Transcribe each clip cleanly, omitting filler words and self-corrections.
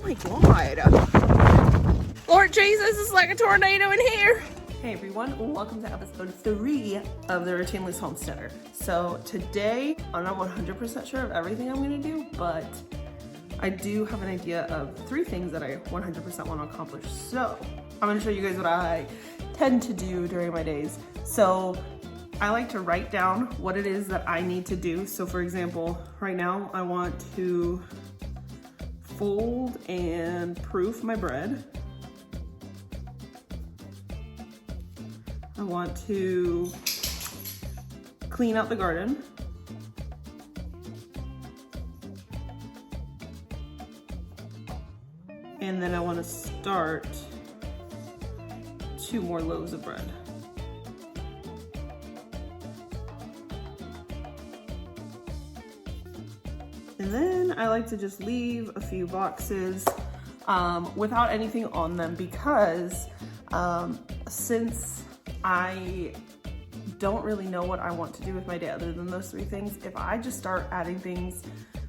my God. Lord Jesus, it's like a tornado in here. Hey everyone, welcome to episode 3 of the Routineless Homesteader. So today, I'm not 100% sure of everything I'm gonna do, but I do have an idea of 3 things that I 100% wanna accomplish. So I'm gonna show you guys what I tend to do during my days. So I like to write down what it is that I need to do. So for example, right now I want to fold and proof my bread. I want to clean out the garden. And then I want to start 2 more loaves of bread. And then I like to just leave a few boxes without anything on them because since I don't really know what I want to do with my day other than those 3 things, if I just start adding things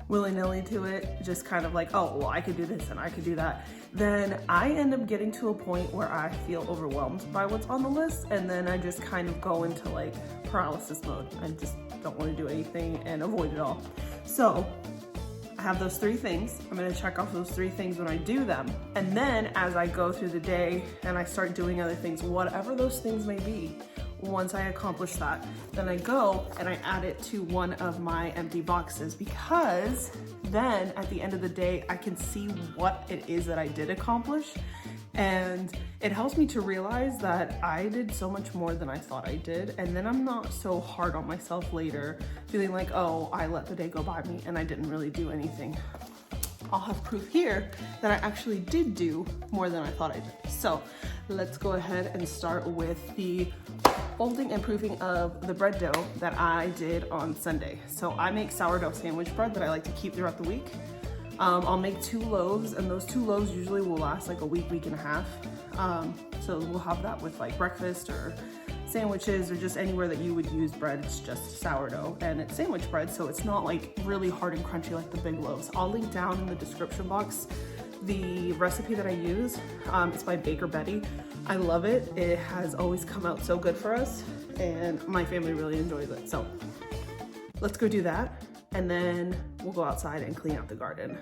willy-nilly to it, just kind of like, oh, well, I could do this and I could do that, then I end up getting to a point where I feel overwhelmed by what's on the list, and then I just kind of go into like paralysis mode. I just don't want to do anything and avoid it all. So I have those 3 things. I'm gonna check off those 3 things when I do them. And then as I go through the day and I start doing other things, whatever those things may be, once I accomplish that, then I go and I add it to one of my empty boxes, because then at the end of the day, I can see what it is that I did accomplish. And it helps me to realize that I did so much more than I thought I did. And then I'm not so hard on myself later, feeling like, oh, I let the day go by me and I didn't really do anything. I'll have proof here that I actually did do more than I thought I did. So let's go ahead and start with the folding and proofing of the bread dough that I did on Sunday. So I make sourdough sandwich bread that I like to keep throughout the week. I'll make 2 loaves, and those 2 loaves usually will last like a week, week and a half. So we'll have that with like breakfast or sandwiches or just anywhere that you would use bread. It's just sourdough and it's sandwich bread, so it's not like really hard and crunchy like the big loaves. I'll link down in the description box the recipe that I use. It's by Baker Betty. I love it. It has always come out so good for us and my family really enjoys it. So let's go do that, and then we'll go outside and clean out the garden.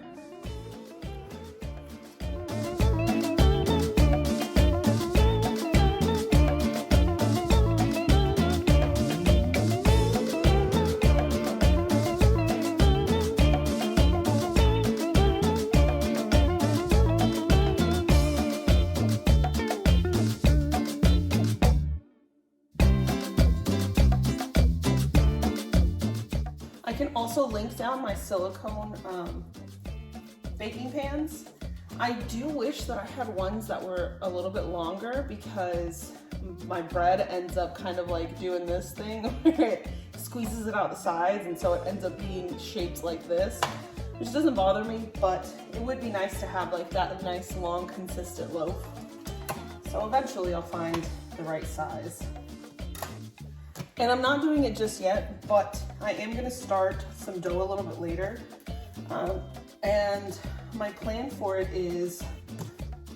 I can also link down my silicone baking pans. I do wish that I had ones that were a little bit longer, because my bread ends up kind of like doing this thing where it squeezes it out the sides, and so it ends up being shaped like this, which doesn't bother me, but it would be nice to have like that nice long consistent loaf. So eventually I'll find the right size. And I'm not doing it just yet, but I am gonna start some dough a little bit later. And my plan for it is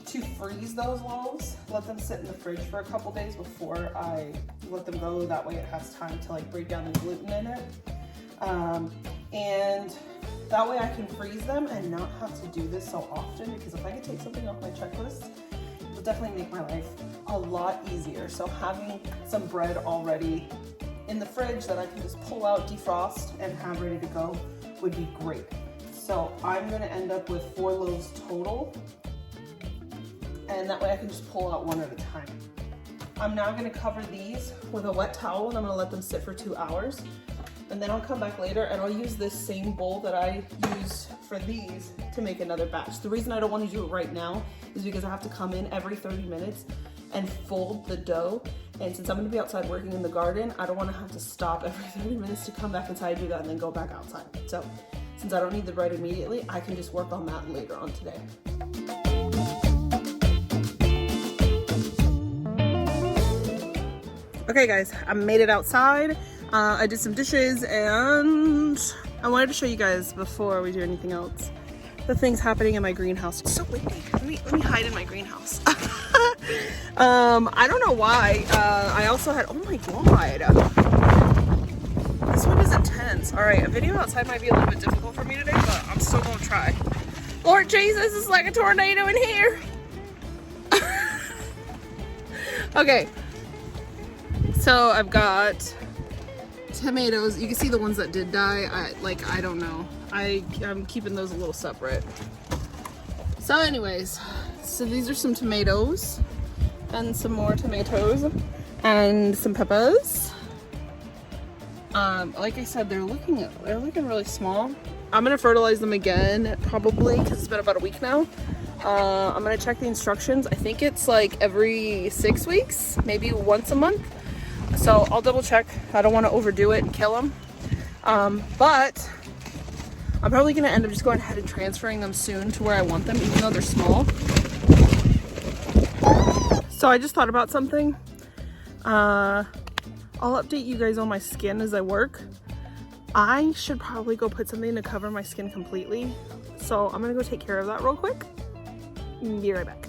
to freeze those loaves, let them sit in the fridge for a couple days before I let them go. That way it has time to like break down the gluten in it. And that way I can freeze them and not have to do this so often, because if I could take something off my checklist, it would definitely make my life a lot easier. So having some bread already in the fridge that I can just pull out, defrost, and have ready to go would be great. So I'm gonna end up with 4 loaves total, and that way I can just pull out one at a time. I'm now gonna cover these with a wet towel, and I'm gonna let them sit for 2 hours. And then I'll come back later and I'll use this same bowl that I used for these to make another batch. The reason I don't want to do it right now is because I have to come in every 30 minutes and fold the dough. And since I'm going to be outside working in the garden, I don't want to have to stop every 30 minutes to come back inside, do that, and then go back outside. So since I don't need the bread immediately, I can just work on that later on today. Okay guys, I made it outside. I did some dishes, and I wanted to show you guys before we do anything else. the things happening in my greenhouse. It's so windy. Let me hide in my greenhouse. I don't know why. I also had, oh my God. This one is intense. All right, a video outside might be a little bit difficult for me today, but I'm still gonna try. Lord Jesus, it's like a tornado in here. Okay, so I've got tomatoes. You can see the ones that did die. I don't know. I'm keeping those a little separate. So anyways, so these are some tomatoes and some more tomatoes and some peppers. Like I said, they're looking really small. I'm gonna fertilize them again probably because it's been about a week now. I'm gonna check the instructions. I think it's like every 6 weeks, maybe once a month. So I'll double check. I don't want to overdo it and kill them. But I'm probably gonna end up just going ahead and transferring them soon to where I want them, even though they're small. So I just thought about something. I'll update you guys on my skin as I work. I should probably go put something to cover my skin completely. So I'm gonna go take care of that real quick. Be right back.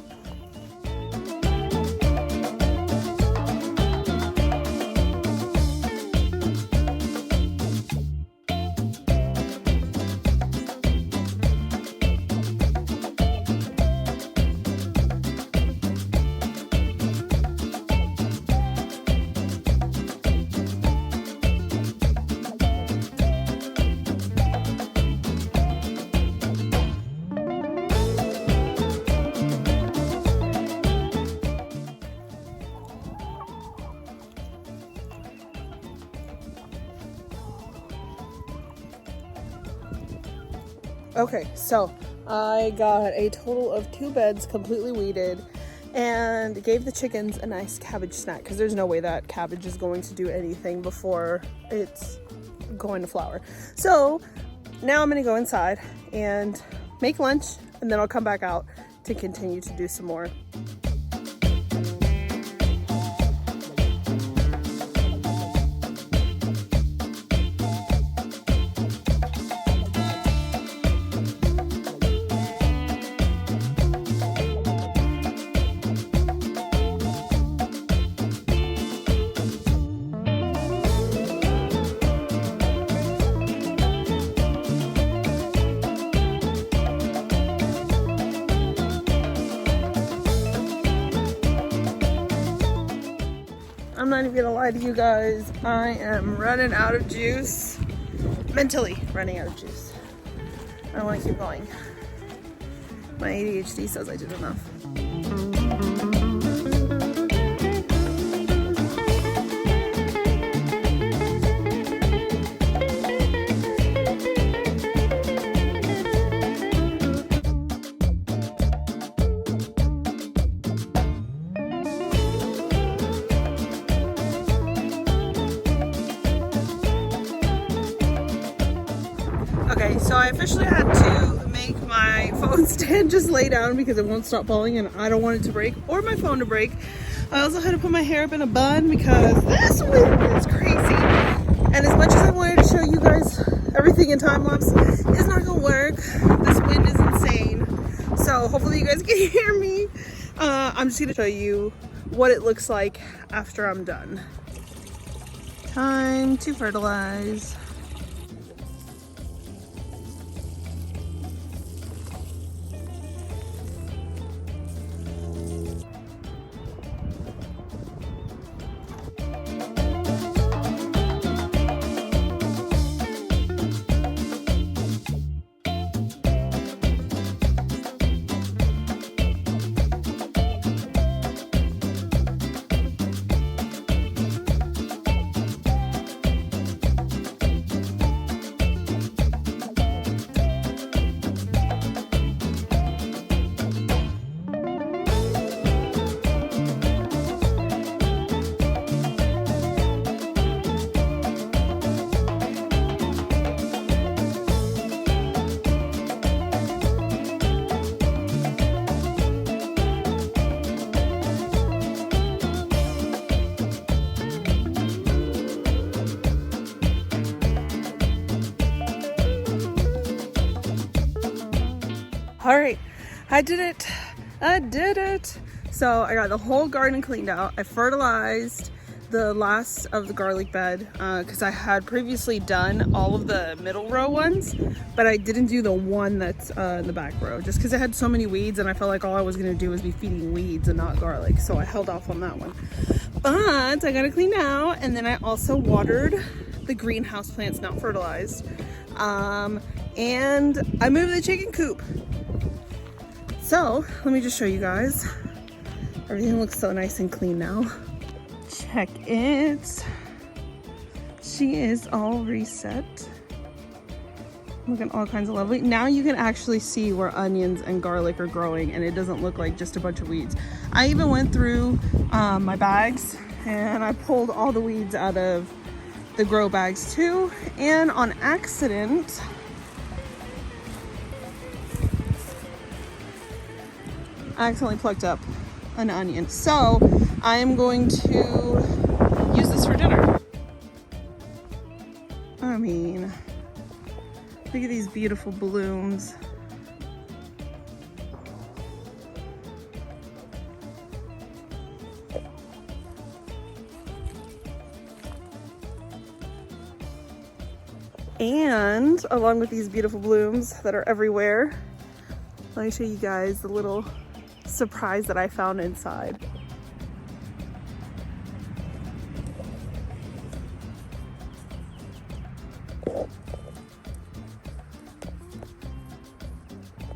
Okay, so I got a total of 2 beds completely weeded and gave the chickens a nice cabbage snack because there's no way that cabbage is going to do anything before it's going to flower. So now I'm gonna go inside and make lunch, and then I'll come back out to continue to do some more. I'm not even gonna lie to you guys, I am running out of juice. Mentally running out of juice. I don't want to keep going. My ADHD says I did enough. Okay, so I officially had to make my phone stand just lay down because it won't stop falling and I don't want it to break or my phone to break. I also had to put my hair up in a bun because this wind is crazy. And as much as I wanted to show you guys everything in time lapse, it's not gonna work. This wind is insane. So hopefully you guys can hear me. I'm just gonna show you what it looks like after I'm done. Time to fertilize. All right, I did it. I did it. So I got the whole garden cleaned out. I fertilized the last of the garlic bed because I had previously done all of the middle row ones, but I didn't do the one that's in the back row just because it had so many weeds and I felt like all I was gonna do was be feeding weeds and not garlic. So I held off on that one. But I got it cleaned out, and then I also watered the greenhouse plants not fertilized. And I moved the chicken coop. So let me just show you guys. Everything looks so nice and clean now. Check it. She is all reset. Looking all kinds of lovely. Now you can actually see where onions and garlic are growing, and it doesn't look like just a bunch of weeds. I even went through my bags and I pulled all the weeds out of the grow bags too. And on accident, I accidentally plucked up an onion. So I am going to use this for dinner. I mean, look at these beautiful blooms. And along with these beautiful blooms that are everywhere, let me show you guys the little surprise that I found inside.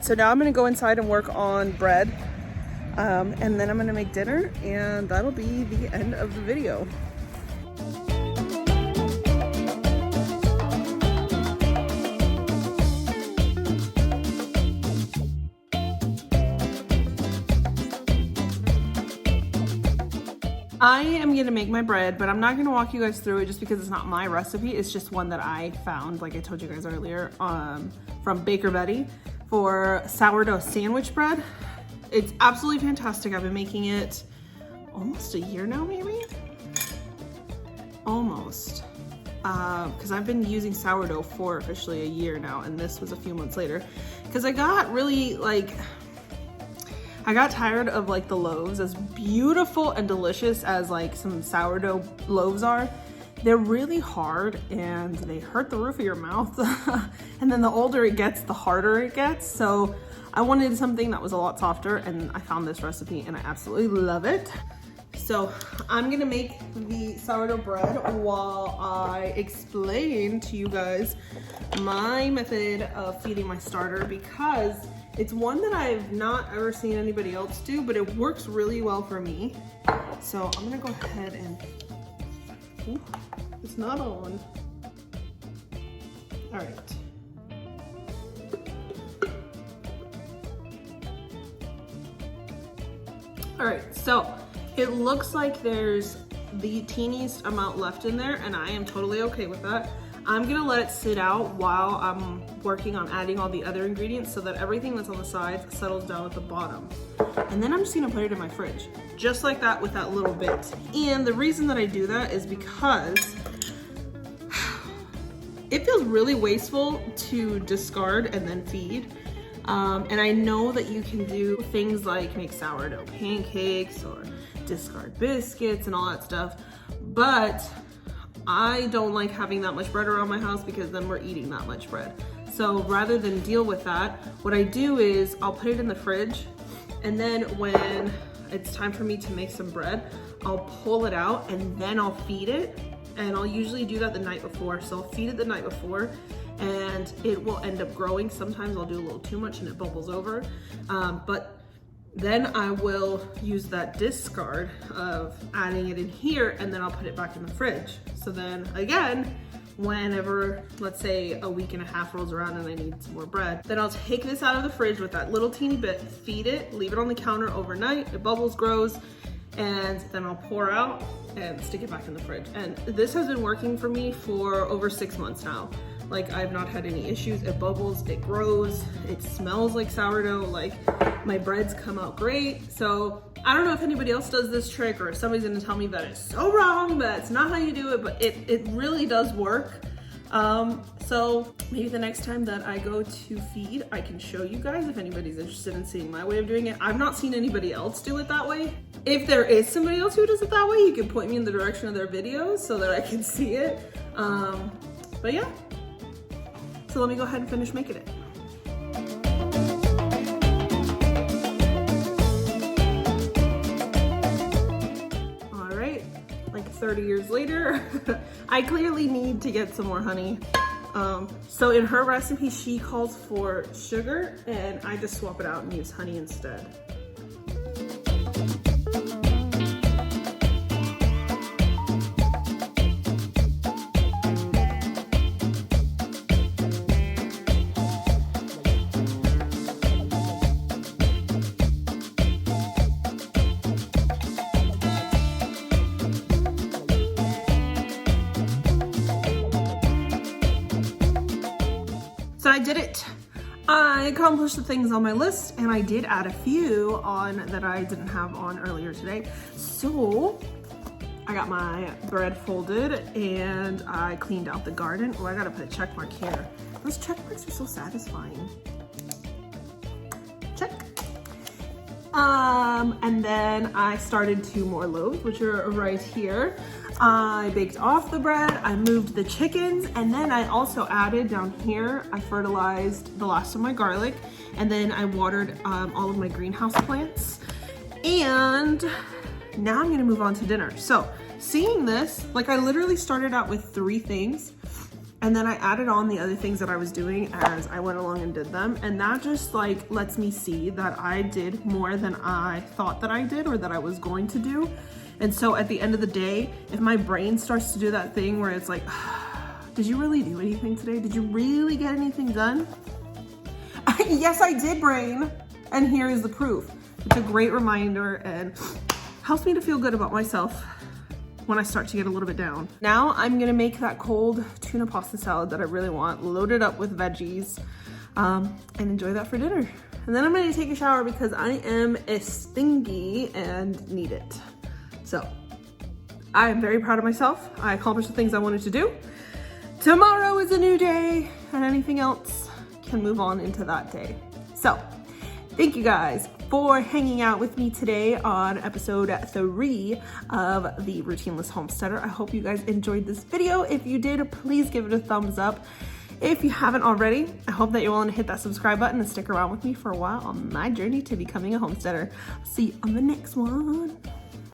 So now I'm gonna go inside and work on bread, and then I'm gonna make dinner, and that'll be the end of the video. I am gonna make my bread, but I'm not gonna walk you guys through it just because it's not my recipe. It's just one that I found, like I told you guys earlier, from Baker Betty for sourdough sandwich bread. It's absolutely fantastic. I've been making it almost a year now, maybe? Almost. Because I've been using sourdough for officially a year now, and this was a few months later. Because I got really, I got tired of like the loaves, as beautiful and delicious as like some sourdough loaves are. They're really hard and they hurt the roof of your mouth. And then the older it gets, the harder it gets. So I wanted something that was a lot softer, and I found this recipe and I absolutely love it. So I'm gonna make the sourdough bread while I explain to you guys my method of feeding my starter, because it's one that I've not ever seen anybody else do, but it works really well for me. So I'm gonna go ahead and, ooh, it's not on. All right. All right, so it looks like there's the teeniest amount left in there, and I am totally okay with that. I'm gonna let it sit out while I'm working on adding all the other ingredients so that everything that's on the sides settles down at the bottom. And then I'm just gonna put it in my fridge, just like that, with that little bit. And the reason that I do that is because it feels really wasteful to discard and then feed. And I know that you can do things like make sourdough pancakes or discard biscuits and all that stuff, but I don't like having that much bread around my house because then we're eating that much bread. So rather than deal with that, what I do is I'll put it in the fridge, and then when it's time for me to make some bread, I'll pull it out and then I'll feed it. And I'll usually do that the night before. So I'll feed it the night before and it will end up growing. Sometimes I'll do a little too much and it bubbles over. But then I will use that discard of adding it in here, and then I'll put it back in the fridge. So then again, whenever, let's say a week and a half rolls around and I need some more bread, then I'll take this out of the fridge with that little teeny bit, feed it, leave it on the counter overnight, it bubbles, grows, and then I'll pour out and stick it back in the fridge. And this has been working for me for over 6 months now. Like, I've not had any issues. It bubbles, it grows, it smells like sourdough, like my breads come out great. So I don't know if anybody else does this trick or if somebody's gonna tell me that it's so wrong, that it's not how you do it, but it really does work. So maybe the next time that I go to feed, I can show you guys if anybody's interested in seeing my way of doing it. I've not seen anybody else do it that way. If there is somebody else who does it that way, you can point me in the direction of their videos so that I can see it. But yeah, so let me go ahead and finish making it. All right, like 30 years later, I clearly need to get some more honey. So in her recipe, she calls for sugar, and I just swap it out and use honey instead. So I did it. I accomplished the things on my list, and I did add a few on that I didn't have on earlier today. So I got my bread folded and I cleaned out the garden. Oh, I gotta put a check mark here. Those check marks are so satisfying. Check. And then I started 2 more loaves, which are right here. I baked off the bread, I moved the chickens, and then I also added down here, I fertilized the last of my garlic, and then I watered all of my greenhouse plants. And now I'm gonna move on to dinner. So seeing this, like, I literally started out with 3 things, and then I added on the other things that I was doing as I went along and did them. And that just like lets me see that I did more than I thought that I did or that I was going to do. And so at the end of the day, if my brain starts to do that thing where it's like, did you really do anything today? Did you really get anything done? Yes, I did, brain. And here is the proof. It's a great reminder and helps me to feel good about myself when I start to get a little bit down. Now I'm gonna make that cold tuna pasta salad that I really want, load it up with veggies, and enjoy that for dinner. And then I'm gonna take a shower because I am stinky and need it. So I am very proud of myself. I accomplished the things I wanted to do. Tomorrow is a new day, and anything else can move on into that day. So thank you guys for hanging out with me today on episode 3 of the Routineless Homesteader. I hope you guys enjoyed this video. If you did, please give it a thumbs up. If you haven't already, I hope that you're willing to hit that subscribe button and stick around with me for a while on my journey to becoming a homesteader. I'll see you on the next one.